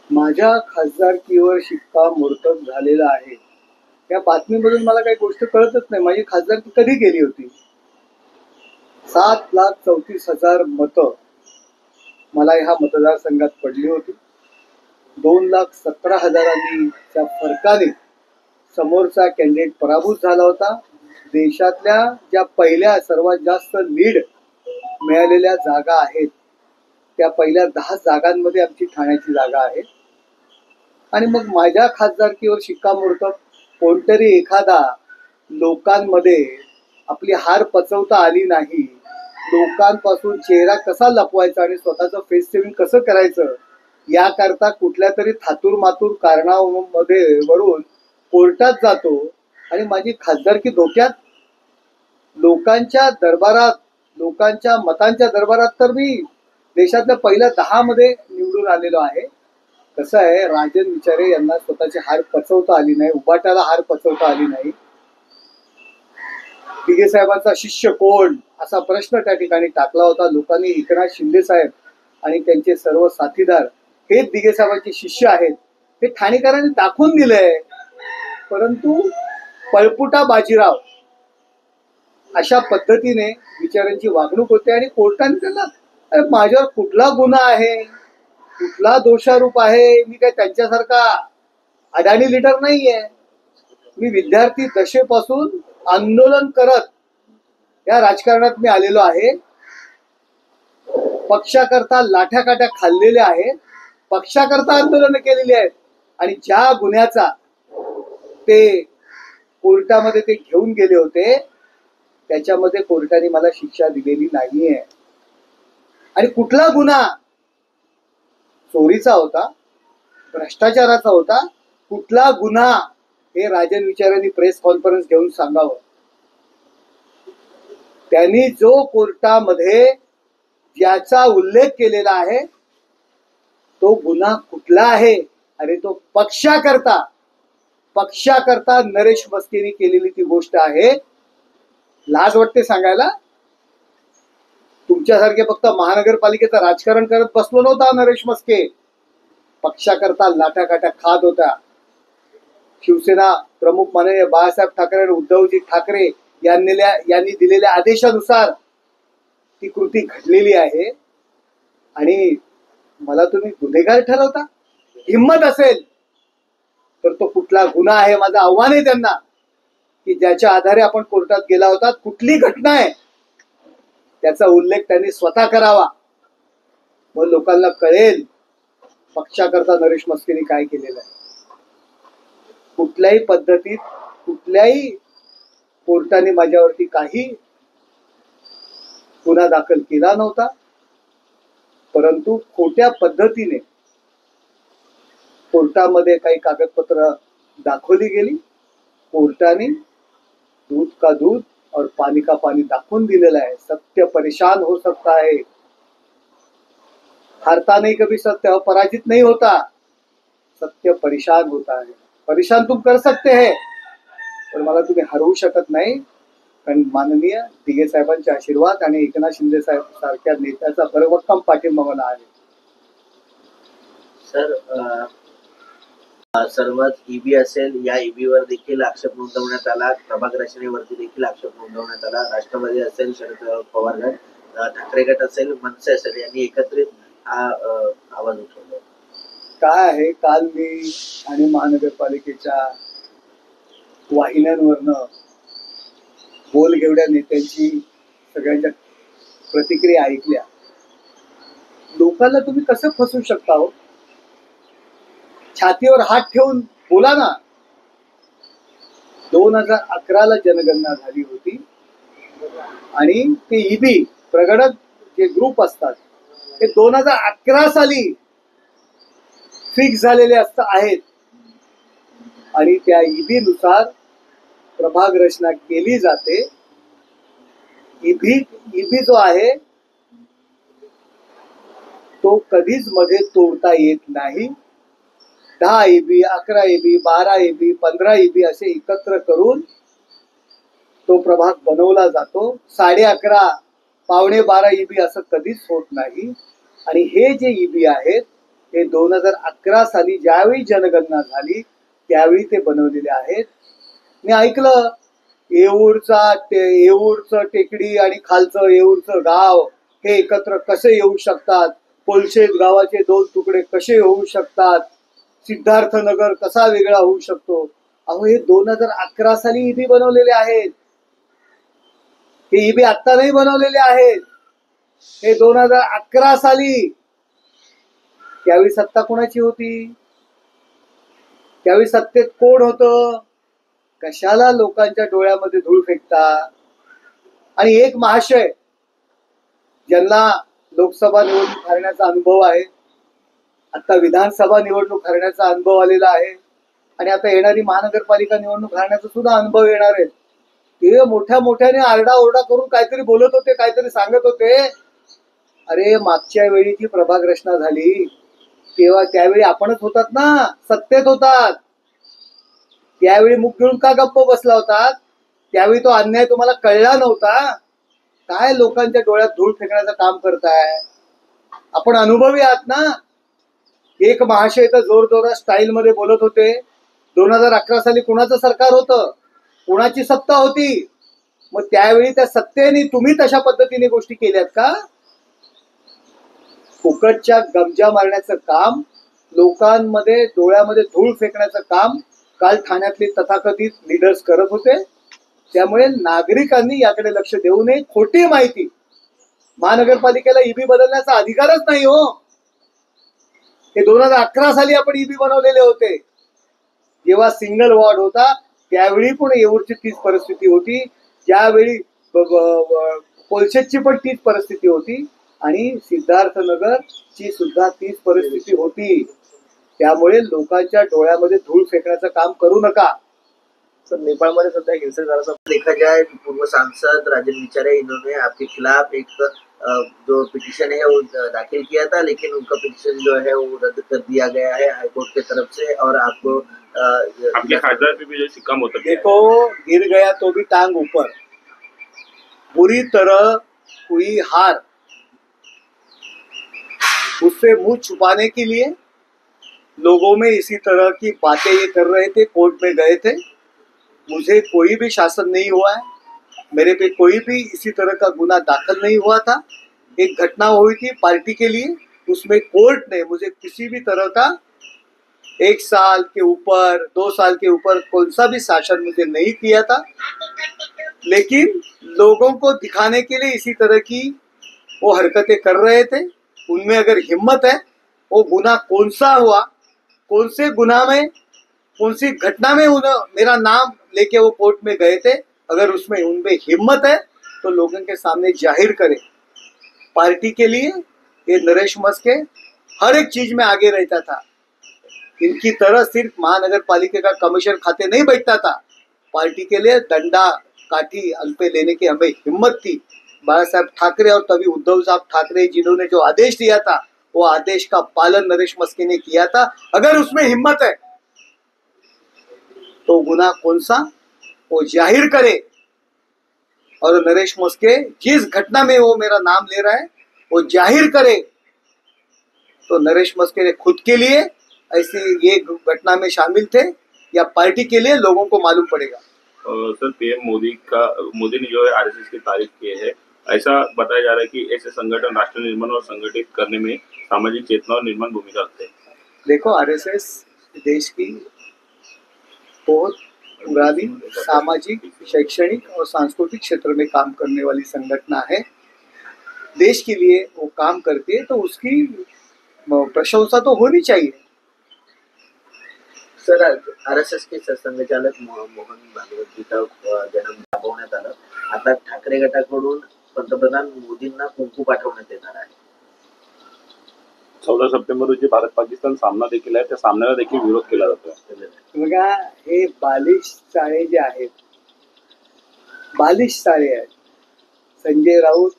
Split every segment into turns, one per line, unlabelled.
माझ्या खासदारकीवर शिक्कामोर्तब झालेला आहे. या बातमीमधून मला काही गोष्ट कळतच नाही. माझी खासदारकी कधी केली होती? 7,34,000 मतं मला ह्या मतदारसंघात पडली होती. 2,17,000च्या फरकाने समोरचा कॅन्डिडेट पराभूत झाला होता. देशातल्या ज्या पहिल्या सर्वात जास्त लीड मिळालेल्या जागा आहेत त्या पहिल्या 10 जागांमध्ये आमची ठाण्याची जागा आहे. आणि मग माझ्या खासदारकीवर शिक्कामोर्तब कोणतरी एखादा लोकांमध्ये आपली हार पचवता आली नाही, लोकांपासून चेहरा कसा लपवायचा आणि स्वतःचं फेस सेव्हिंग कसं करायचं याकरता कुठल्या तरी थातूर मातूर कारणामध्ये वरून कोर्टात जातो आणि माझी खासदारकी धोक्यात. लोकांच्या दरबारात, लोकांच्या मतांच्या दरबारात तर मी देशातल्या पहिल्या 10 मध्ये निवडून आलेलो आहे. कसं आहे, राजन विचारे यांना स्वतःची हार पचवता आली नाही, उबाटाला हार पचवता आली नाही. दिघे साहेबांचा शिष्य कोण असा प्रश्न त्या ठिकाणी टाकला होता. लोकांनी एकनाथ शिंदे साहेब आणि त्यांचे सर्व साथीदार हे दिघे साहेबांचे शिष्य आहेत हे ठाणेकरांनी दाखवून दिलंय. परंतु पळपुटा बाजीराव अशा पद्धतीने विचारांची वागणूक होते आणि कोर्टाने त्यांना माझ्यावर कुठला गुन्हा आहे, कुठला दोषारोप आहे, मी काय त्यांच्यासारखा अडाणी लीडर नाहीये. मी विद्यार्थी दशेपासून आंदोलन करत या राजकारणात मी आलेलो आहे. पक्षाकरता लाठ्याकाठ्या खाल्लेल्या आहेत, पक्षाकरता आंदोलन केलेली आहेत आणि ज्या गुन्ह्याचा ते कोर्टामध्ये ते घेऊन गेले होते त्याच्यामध्ये कोर्टाने मला शिक्षा दिलेली नाहीये. आणि कुठला गुन्हा? चोरीचा होता, भ्रष्टाचाराचा होता, कुठला गुन्हा हे राजन विचारांनी प्रेस कॉन्फरन्स घेऊन सांगावं. त्यांनी जो कोर्टामध्ये ज्याचा उल्लेख केलेला आहे तो गुन्हा कुठला आहे आणि तो पक्षाकरता नरेश मस्केनी केलेली ती गोष्ट आहे. लाज वाटते सांगायला. तुमच्यासारखे फक्त महानगरपालिकेचं राजकारण करत बसलो नव्हता नरेश मस्के, पक्षाकरता लाठाकाठ्या खात होता. शिवसेना प्रमुख माननीय बाळासाहेब ठाकरे आणि उद्धवजी ठाकरे यांनी दिलेल्या आदेशानुसार ती कृती घडलेली आहे. आणि मला तुम्ही गुन्हेगार ठरवता? हिम्मत असेल तर तो कुठला गुन्हा आहे माझं आव्हान आहे त्यांना की ज्याच्या आधारे आपण कोर्टात गेला होता, कुठली घटना आहे त्याचा उल्लेख त्यांनी स्वतः करावा. मग लोकांना कळेल पक्षाकरता नरेश मस्केनी काय केलेलं आहे. कुठल्याही पद्धतीत कुठल्याही कोर्टाने माझ्यावरती काही गुन्हा दाखल केला नव्हता. परंतु खोट्या पद्धतीने कोर्टामध्ये काही कागदपत्र दाखवली गेली. कोर्टाने दूध का दूध और पानी का पानी दाखवून दिलेला आहे. सत्य परेशान हो सकता है, हारता नहीं कभी सत्य, पराजित नहीं होता, सत्य परेशान होता है. परेशान तुम कर सकते हैं पण मला तुम्ही हरवू शकत नाही. कारण माननीय दिघे साहेबांचे आशीर्वाद आणि एकनाथ शिंदे साहेब सारख्या नेत्याचा भरभक्कम पाठिंबा मला आहे.
सर, सर्वच ईबी असेल, या ईबीवर देखील आक्षेप नोंदवण्यात आला. प्रभाग रचनेवरती देखील आक्षेप नोंदवण्यात आला. राष्ट्रवादी असेल, शरद पवार गट, ठाकरे गट असेल, मनसे असेल, यांनी एकत्रित हा आवाज उठवला.
काय आहे, काल मी आणि महानगरपालिकेच्या वाहिन्यांवरनं बोलघेवड्या नेत्यांची सगळ्यांच्या प्रतिक्रिया ऐकल्या. लोकांना तुम्ही कसं फसवू शकता हो? छातीवर हात ठेवून बोला ना. 2011ला जनगणना झाली होती आणि ते ईबी प्रगणक जे ग्रुप असतात ते 2011 साली फिक्स झालेले आहेत आणि त्या ईबी नुसार प्रभाग रचना केली जाते. ईबी जो आहे तो कधीच मध्ये तोडता येत नाही. 10 ईबी, 11 ईबी, 12 ईबी, 15 ईबी असे एकत्र करून तो प्रभाग बनवला जातो. 11.5 पावणे 12 ईबी असं कधीच होत नाही. आणि हे जे ईबी आहेत हे 2011 साली ज्यावेळी जनगणना झाली त्यावेळी ते बनवलेले आहेत. मी ऐकलं येऊरचं टेकडी आणि खालचं येऊरचं गाव हे एकत्र कसे येऊ शकतात, पोलशेत गावाचे 2 तुकडे कसे होऊ शकतात, सिद्धार्थनगर कसा वेगळा होऊ शकतो. अहो हे 2011 साली ईबी बनवलेले आहेत. हे ईबी आत्ता नाही बनवलेले आहेत, हे 2011 साली. त्यावेळी सत्ता कोणाची होती, त्यावेळी सत्तेत कोण होतं, कशाला लोकांच्या डोळ्यामध्ये धूळ फेकता. आणि एक महाशय ज्यांना लोकसभा निवडणूक हरण्याचा अनुभव आहे, आता विधानसभा निवडणूक हरण्याचा अनुभव आलेला आहे आणि आता येणारी महानगरपालिका निवडणूक हरण्याचा सुद्धा अनुभव येणार आहे. ते मोठ्या मोठ्याने आरडाओरडा करून काहीतरी बोलत होते, काहीतरी सांगत होते. अरे मागच्या वेळी जी प्रभाग रचना झाली त्यावेळी आपणच होतात ना, सत्तेत होतात. त्यावेळी मुख घेऊन का गप्प बसला होतात, त्यावेळी तो अन्याय तुम्हाला कळला नव्हता. काय लोकांच्या डोळ्यात धूळ फेकण्याचं काम करताय. आपण अनुभवी आहात ना. एक महाशय तर जोरजोरात स्टाईल मध्ये बोलत होते. 2011 साली कुणाचं सरकार होतं, कुणाची सत्ता होती, मग त्यावेळी त्या सत्तेने तुम्ही तशा पद्धतीने गोष्टी केल्यात का. फुकटच्या गमजा मारण्याचं काम, लोकांमध्ये डोळ्यामध्ये धूळ फेकण्याचं काम काल ठाण्यातले तथाकथित लीडर्स करत होते. त्यामुळे नागरिकांनी याकडे लक्ष देऊ नये. खोटी माहिती. महानगरपालिकेला ईबी बदलण्याचा अधिकारच नाही हो. हे 2011 साली आपण ईबी बनवलेले होते. जेव्हा सिंगल वॉर्ड होता त्यावेळी पण येऊरची तीच परिस्थिती होती, ज्यावेळी पोलशेतची पण तीच परिस्थिती होती आणि सिद्धार्थनगरची सुद्धा तीच परिस्थिती होती. त्यामुळे लोकांच्या डोळ्यामध्ये धूळ फेकण्याचं काम करू नका.
सर नेपाल में सध्या हिंसा जरा देखा जाए तो पूर्व सांसद राजन विचारे इन्होंने आपके खिलाफ एक जो पिटीशन है वो दाखिल किया था, लेकिन उनका पिटीशन जो है वो रद्द कर दिया गया है हाईकोर्ट की तरफ से और आपको
आपके खासदार पे भी जो सिक्का मोतर
देखो गिर गया तो भी टांग ऊपर. बुरी तरह हुई हार, उससे मुंह छुपाने के लिए लोगों में इसी तरह की बातें ये कर रहे थे, कोर्ट में गए थे. मुझे कोई भी शासन नहीं हुआ है, मेरे पे कोई भी इसी तरह का गुना दाखिल नहीं हुआ था. एक घटना हुई थी पार्टी के लिए, उसमें कोर्ट ने मुझे किसी भी तरह का 1 साल के ऊपर 2 साल के ऊपर कौन सा भी शासन मुझे नहीं किया था. लेकिन लोगों को दिखाने के लिए इसी तरह की वो हरकतें कर रहे थे. उनमें अगर हिम्मत है, वो गुना कौन सा हुआ, कौन से गुना में, कौन सी घटना में मेरा नाम लेके वो कोर्ट में गए थे, अगर उसमें उनमें हिम्मत है तो लोगों के सामने जाहिर करें. पार्टी के लिए ये नरेश मस्के हर एक चीज में आगे रहता था. इनकी तरह सिर्फ महानगर पालिका का कमिश्नर खाते नहीं बैठता था. पार्टी के लिए डंडा काठी पे लेने की हमें हिम्मत थी. बाला साहब ठाकरे और तभी उद्धव साहब ठाकरे जिन्होंने जो आदेश दिया था वो आदेश का पालन नरेश मस्के ने किया था. अगर उसमें हिम्मत है तो गुनाह कौन सा वो जाहिर करे. और नरेश मस्के जिस घटना में वो मेरा नाम ले रहा है वो जाहिर करे. तो नरेश मस्के ने खुद के लिए ऐसी ये घटना में शामिल थे या पार्टी के लिए, लोगों को मालूम पड़ेगा.
सर पीएम मोदी ने जो है आरएसएस की तारीफ की है. ऐसा बताया जा रहा है कि ऐसे संगठन राष्ट्र निर्माण और संगठित करने में सामाजिक चेतना और निर्माण भूमिका रखते हैं.
देखो आरएसएस देश की बहुत पुरानी सामाजिक, शैक्षणिक और सांस्कृतिक क्षेत्र में काम करने वाली संगठना है. देश के लिए वो काम करती है तो उसकी प्रशंसा तो होनी चाहिए.
सर आरएसएस के सरसंघचालक मोहन भागवत जी का जन्म दाखवण्यात आलं. आता ठाकरे गटाकडून पंतप्रधान मोदींना कुंकू पाठवण्यात येणार आहे.
14 सप्टेंबर रोजी भारत पाकिस्तान सामना देखील आहे, त्या सामन्याला देखील विरोध केला जातो.
बघा हे बालिश चाळे जे आहेत, बालिश चाळे आहेत. संजय राऊत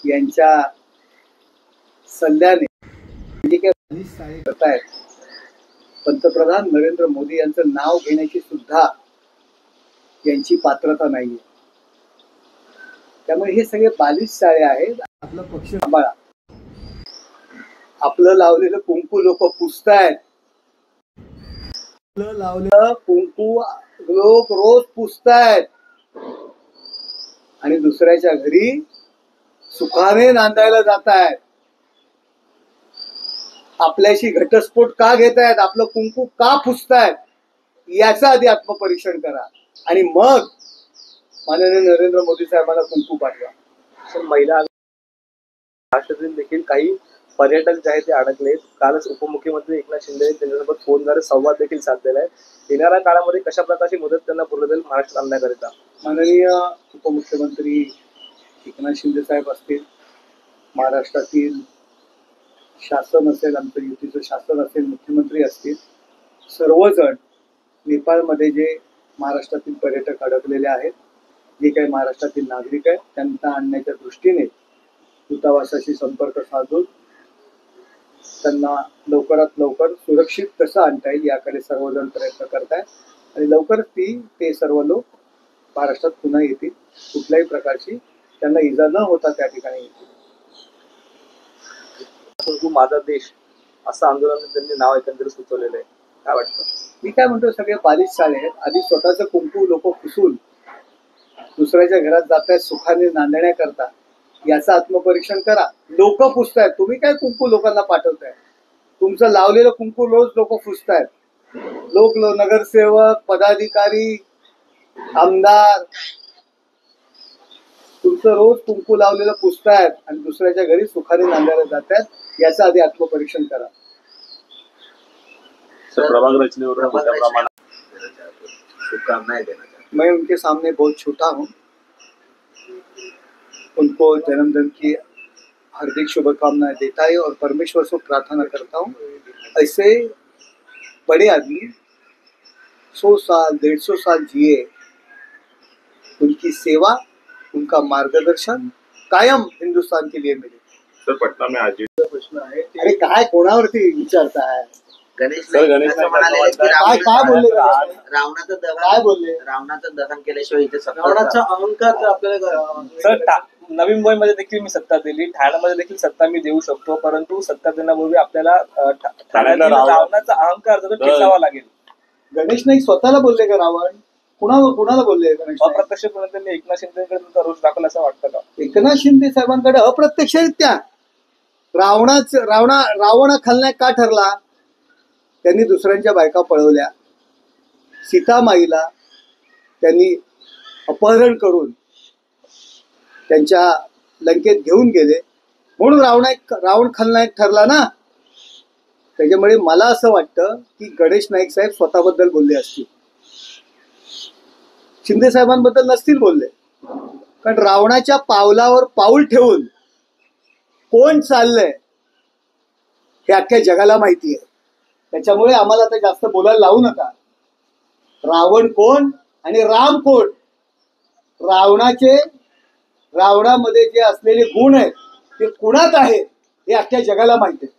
यांच्या सल्ल्याने जे काही बालिश चाळे करतायत, पंतप्रधान नरेंद्र मोदी यांचं नाव घेण्याची सुद्धा यांची पात्रता नाहीये. त्यामुळे हे सगळे बालिश चाळे आहेत. आपला पक्ष सांभाळा. आपलं लावलेलं कुंकू लोक पुसतायत. आपलं लावलेलं कुंकू लोक रोज पुसतायत आणि दुसऱ्याच्या घरी सुखाने नांदायला जातायत. आपल्याशी घटस्फोट का घेतायत, आपलं कुंकू का पुसतायत, याचं आधी आत्मपरीक्षण करा आणि मग माननीय नरेंद्र मोदी साहेबांना कुंकू पाठवा.
तर महिला महाराष्ट्रातील देखील काही पर्यटक जे आहेत ते अडकले. कालच उपमुख्यमंत्री एकनाथ शिंदे त्यांच्यासोबत फोनद्वारे संवाद देखील साधलेला आहे. येणाऱ्या काळामध्ये कशा प्रकारची मदत त्यांना पुरवली जाईल महाराष्ट्रात आणण्याकरिता?
माननीय उपमुख्यमंत्री एकनाथ शिंदे साहेब असतील, महाराष्ट्रातील शासन असेल, आमचं युतीचं शासन असेल, मुख्यमंत्री असतील, सर्वजण नेपाळमध्ये जे महाराष्ट्रातील पर्यटक अडकलेले आहेत, जे काही महाराष्ट्रातील नागरिक आहेत, त्यांना आणण्याच्या दृष्टीने दूतावासाशी संपर्क साधून त्यांना लवकरात लवकर सुरक्षित कसं आणता येईल याकडे सर्वजण प्रयत्न करतायत आणि लवकरच ते सर्व लोक महाराष्ट्रात पुन्हा येतील. कुठल्याही प्रकारची त्यांना इजा न होता त्या ठिकाणी येतील.
कुंकू माझा देश असं आंदोलन त्यांनी नाव एकंदरीत सुचवलेलं आहे. काय वाटतं?
मी काय म्हणतो, सगळे बालिश शाळे आहेत. आधी स्वतःचं कुंकू लोक पुसून दुसऱ्याच्या घरात जात आहेत सुखाने नांदण्याकरता, याचं आत्मपरीक्षण करा. लोक पुसतायत, तुम्ही काय कुंकू लोकांना पाठवताय? तुमचं लावलेलं कुंकू रोज लोक पुसतायत. नगरसेवक, पदाधिकारी, आमदार तुमचं रोज कुंकू लावलेलं पुसतायत आणि दुसऱ्याच्या घरी सुखाने नांदायला जात आहेत, याचं आधी आत्मपरीक्षण करा.
प्रभाग रचनेवर
शुभकामनाएं देना चाहता हूं.
मैं उनके सामने बहुत छोटा हूँ. उनको जन्मदिन की हार्दिक शुभकामनाएं देता है और परमेश्वर से प्रार्थना करता हूँ ऐसे बड़े आदमी 100 साल 150 साल जिए, उनकी सेवा, उनका मार्गदर्शन कायम हिंदुस्तान के लिए मिले.
सर, पटना में आज
प्रश्न आहे
अरे काय कोणावरती विचारताय?
गणेश
सर, गणेश
असं
नाईक
म्हणाले
असं
की
काय बोलले गणेश?
रावणाचं
काय
दहन
बोलले?
रावणाचं दहन केल्याशिवाय इथे सत्ता
रावणाचा अहंकार तर आपल्याला सर नवी मुंबईमध्ये देखील मी सत्ता दिली, ठाण्यामध्ये देखील सत्ता मी देऊ शकतो, परंतु सत्ता देण्यापूर्वी आपल्याला ठाण्यातील रावणाचा अहंकार जर ठेचावा लागेल.
गणेश नाईक स्वतःला बोलले का रावण? कुणाला बोलले गणेश नाईक?
अप्रत्यक्षपणे त्यांनी एकनाथ शिंदेकडे तुमचा रोष दाखवला असं वाटतं का?
एकनाथ शिंदे साहेबांकडे अप्रत्यक्षरित्या रावण खलनायक का ठरला? त्यांनी दुसऱ्यांच्या बायका पळवल्या, सीतामाईला त्यांनी अपहरण करून त्यांच्या लंकेत घेऊन गेले, म्हणून रावण खलनायक ठरला ना. त्याच्यामुळे मला असं वाटतं की गणेश नाईक साहेब स्वतःबद्दल बोलले असतील, शिंदे साहेबांबद्दल नसतील बोलले. कारण रावणाच्या पावलावर पाऊल ठेवून कोण चाललंय हे अख्ख्या जगाला माहिती आहे. त्याच्यामुळे आम्हाला आता जास्त बोलायला लावू नका. रावण कोण आणि राम कोण, रावणामध्ये जे असलेले गुण आहेत ते कुणात आहेत हे अख्ख्या जगाला माहिती आहे.